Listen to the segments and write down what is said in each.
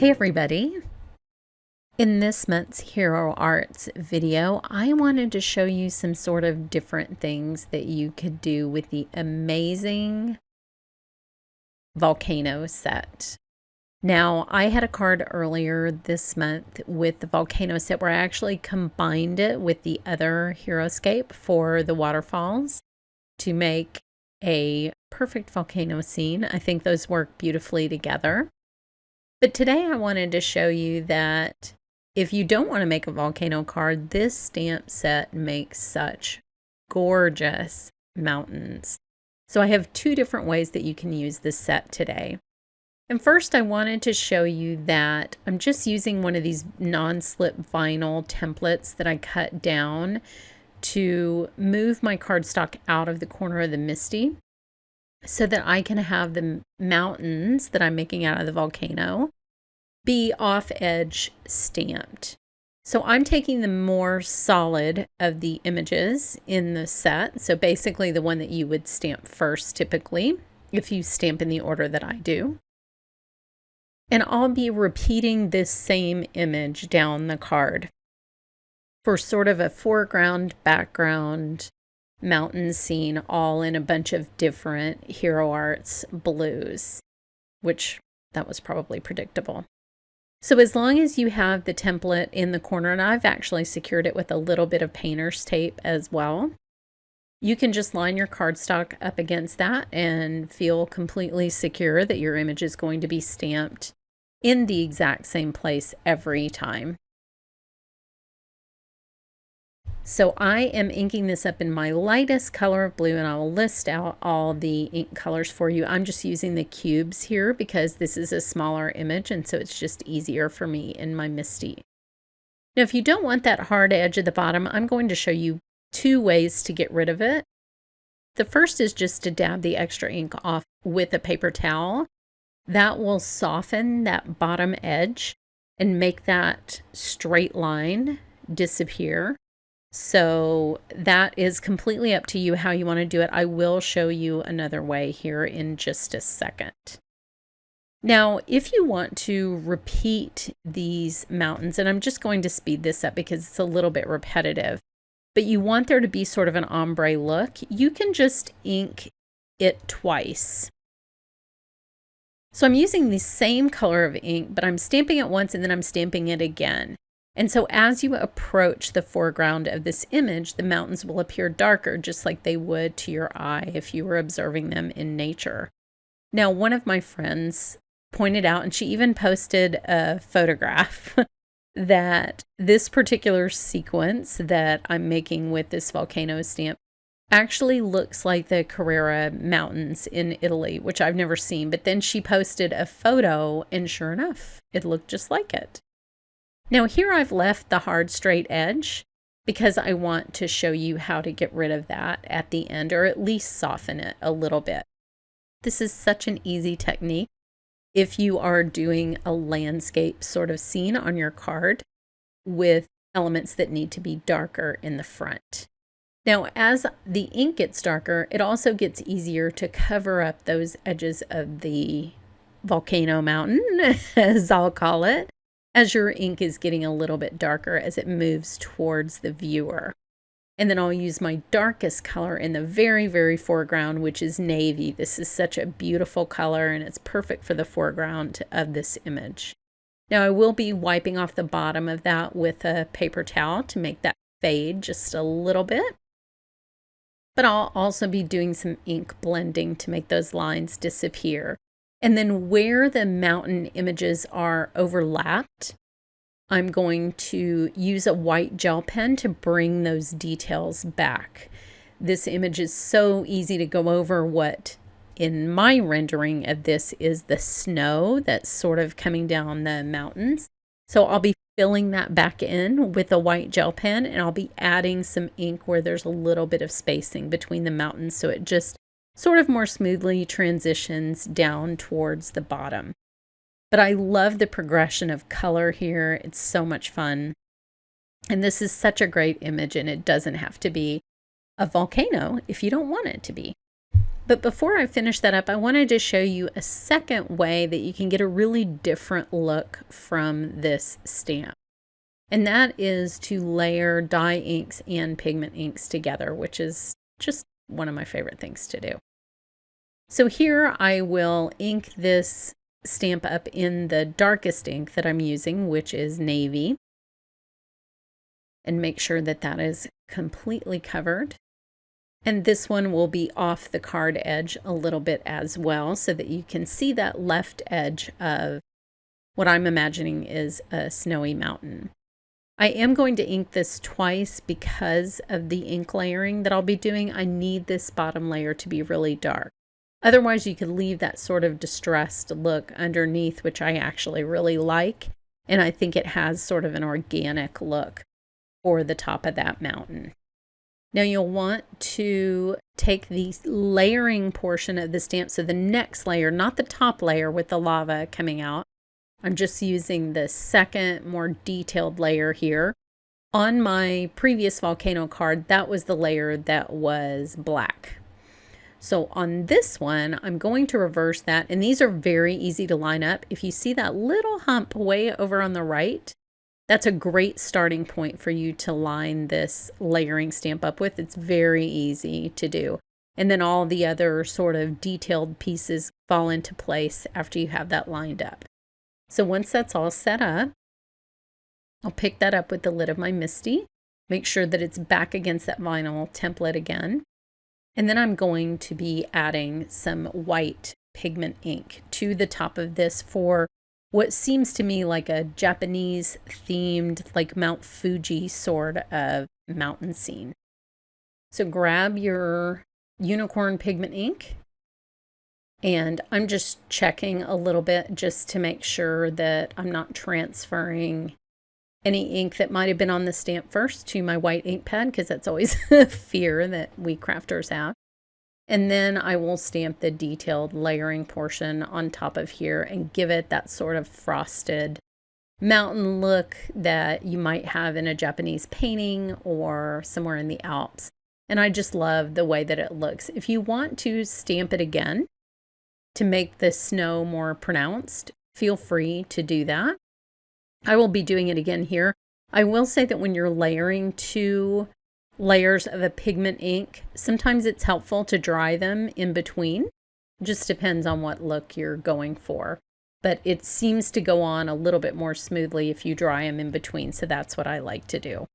Hey everybody! In this month's Hero Arts video, I wanted to show you some sort of different things that you could do with the amazing Volcano set. Now, I had a card earlier this month with the Volcano set where I actually combined it with the other HeroScape for the waterfalls to make a perfect volcano scene. I think those work beautifully together. But today I wanted to show you that if you don't want to make a volcano card, this stamp set makes such gorgeous mountains. So I have two different ways that you can use this set today. And first I wanted to show you that I'm just using one of these non-slip vinyl templates that I cut down to move my cardstock out of the corner of the Misty so that I can have the mountains that I'm making out of the volcano be off edge stamped. So I'm taking the more solid of the images in the set. So basically the one that you would stamp first typically, if you stamp in the order that I do. And I'll be repeating this same image down the card for sort of a foreground, background, mountain scene, all in a bunch of different Hero Arts blues, which that was probably predictable. So as long as you have the template in the corner, and I've actually secured it with a little bit of painter's tape as well, you can just line your cardstock up against that and feel completely secure that your image is going to be stamped in the exact same place every time. So I am inking this up in my lightest color of blue, and I will list out all the ink colors for you. I'm just using the cubes here because this is a smaller image, and so it's just easier for me in my Misty. Now, if you don't want that hard edge at the bottom, I'm going to show you two ways to get rid of it. The first is just to dab the extra ink off with a paper towel. That will soften that bottom edge and make that straight line disappear. So that is completely up to you how you want to do it. I will show you another way here in just a second. Now, if you want to repeat these mountains, and I'm just going to speed this up because it's a little bit repetitive, but you want there to be sort of an ombre look, you can just ink it twice. So I'm using the same color of ink, but I'm stamping it once and then I'm stamping it again. And so as you approach the foreground of this image, the mountains will appear darker, just like they would to your eye if you were observing them in nature. Now, one of my friends pointed out, and she even posted a photograph, that this particular sequence that I'm making with this volcano stamp actually looks like the Carrara Mountains in Italy, which I've never seen. But then she posted a photo, and sure enough, it looked just like it. Now here I've left the hard straight edge because I want to show you how to get rid of that at the end, or at least soften it a little bit. This is such an easy technique if you are doing a landscape sort of scene on your card with elements that need to be darker in the front. Now, as the ink gets darker, it also gets easier to cover up those edges of the volcano mountain, as I'll call it, as your ink is getting a little bit darker as it moves towards the viewer. And then I'll use my darkest color in the very, very foreground, which is navy. This is such a beautiful color, and it's perfect for the foreground of this image. Now I will be wiping off the bottom of that with a paper towel to make that fade just a little bit. But I'll also be doing some ink blending to make those lines disappear. And then where the mountain images are overlapped, I'm going to use a white gel pen to bring those details back. This image is so easy to go over. What in my rendering of this is the snow that's sort of coming down the mountains. So I'll be filling that back in with a white gel pen, and I'll be adding some ink where there's a little bit of spacing between the mountains, so it just sort of more smoothly transitions down towards the bottom. But I love the progression of color here. It's so much fun. And this is such a great image, and it doesn't have to be a volcano if you don't want it to be. But before I finish that up, I wanted to show you a second way that you can get a really different look from this stamp. And that is to layer dye inks and pigment inks together, which is just one of my favorite things to do. So here I will ink this stamp up in the darkest ink that I'm using, which is navy, and make sure that that is completely covered. And this one will be off the card edge a little bit as well, so that you can see that left edge of what I'm imagining is a snowy mountain. I am going to ink this twice because of the ink layering that I'll be doing. I need this bottom layer to be really dark. Otherwise, you could leave that sort of distressed look underneath, which I actually really like. And I think it has sort of an organic look for the top of that mountain. Now you'll want to take the layering portion of the stamp, so the next layer, not the top layer with the lava coming out. I'm just using the second, more detailed layer here. On my previous volcano card, that was the layer that was black. So on this one, I'm going to reverse that, and these are very easy to line up. If you see that little hump way over on the right, that's a great starting point for you to line this layering stamp up with. It's very easy to do. And then all the other sort of detailed pieces fall into place after you have that lined up. So once that's all set up, I'll pick that up with the lid of my MISTI, make sure that it's back against that vinyl template again. And then I'm going to be adding some white pigment ink to the top of this for what seems to me like a Japanese themed, like Mount Fuji sort of mountain scene. So grab your unicorn pigment ink, and I'm just checking a little bit just to make sure that I'm not transferring any ink that might have been on the stamp first to my white ink pad, because that's always a fear that we crafters have. And then I will stamp the detailed layering portion on top of here and give it that sort of frosted mountain look that you might have in a Japanese painting or somewhere in the Alps. And I just love the way that it looks. If you want to stamp it again to make the snow more pronounced, feel free to do that. I will be doing it again here. I will say that when you're layering two layers of a pigment ink, sometimes it's helpful to dry them in between. Just depends on what look you're going for. But it seems to go on a little bit more smoothly if you dry them in between, so that's what I like to do.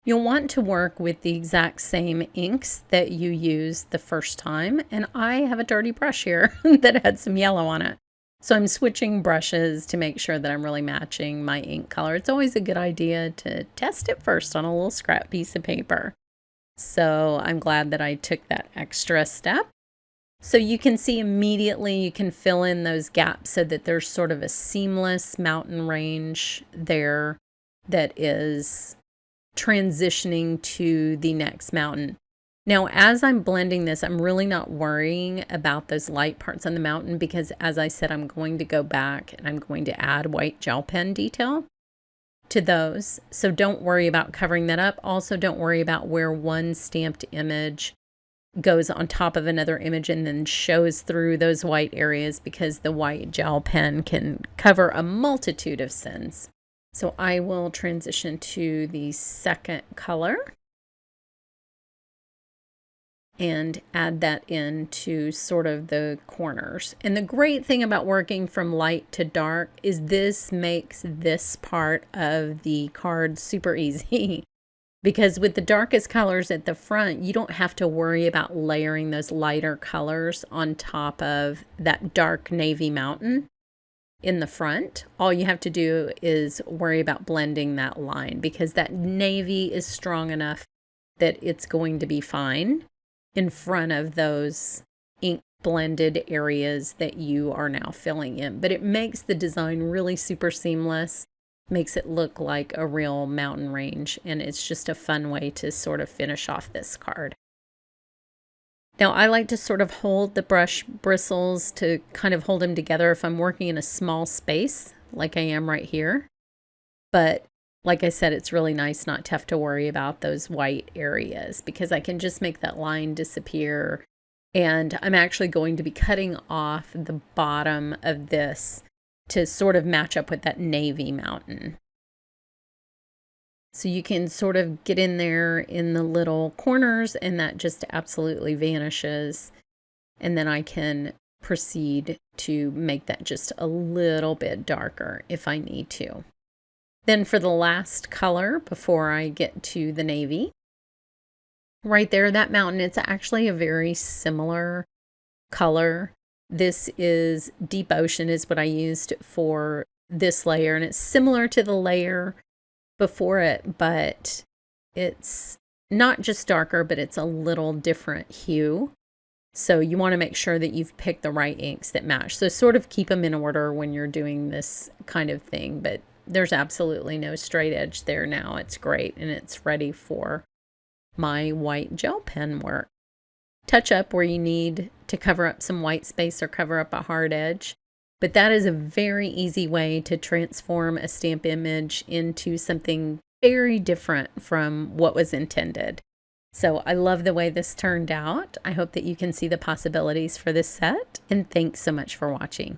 You'll want to work with the exact same inks that you used the first time, and I have a dirty brush here that had some yellow on it. So I'm switching brushes to make sure that I'm really matching my ink color. It's always a good idea to test it first on a little scrap piece of paper. So I'm glad that I took that extra step. So you can see immediately you can fill in those gaps so that there's sort of a seamless mountain range there that is transitioning to the next mountain. Now, as I'm blending this, I'm really not worrying about those light parts on the mountain because, as I said, I'm going to go back and I'm going to add white gel pen detail to those. So don't worry about covering that up. Also, don't worry about where one stamped image goes on top of another image and then shows through those white areas, because the white gel pen can cover a multitude of sins. So I will transition to the second color and add that into sort of the corners. And the great thing about working from light to dark is this makes this part of the card super easy. Because with the darkest colors at the front, you don't have to worry about layering those lighter colors on top of that dark navy mountain in the front. All you have to do is worry about blending that line, because that navy is strong enough that it's going to be fine in front of those ink blended areas that you are now filling in. But it makes the design really super seamless, makes it look like a real mountain range, and it's just a fun way to sort of finish off this card. Now, I like to sort of hold the brush bristles to kind of hold them together if I'm working in a small space like I am right here. But Like I said, it's really nice not to have to worry about those white areas because I can just make that line disappear. And I'm actually going to be cutting off the bottom of this to sort of match up with that navy mountain. So you can sort of get in there in the little corners and that just absolutely vanishes. And then I can proceed to make that just a little bit darker if I need to. Then for the last color before I get to the navy, right there, that mountain, it's actually a very similar color. This is Deep Ocean is what I used for this layer, and it's similar to the layer before it, but it's not just darker, but it's a little different hue. So you want to make sure that you've picked the right inks that match. So sort of keep them in order when you're doing this kind of thing, but there's absolutely no straight edge there now. It's great, and it's ready for my white gel pen work. Touch up where you need to cover up some white space or cover up a hard edge. But that is a very easy way to transform a stamp image into something very different from what was intended. So I love the way this turned out. I hope that you can see the possibilities for this set, and thanks so much for watching.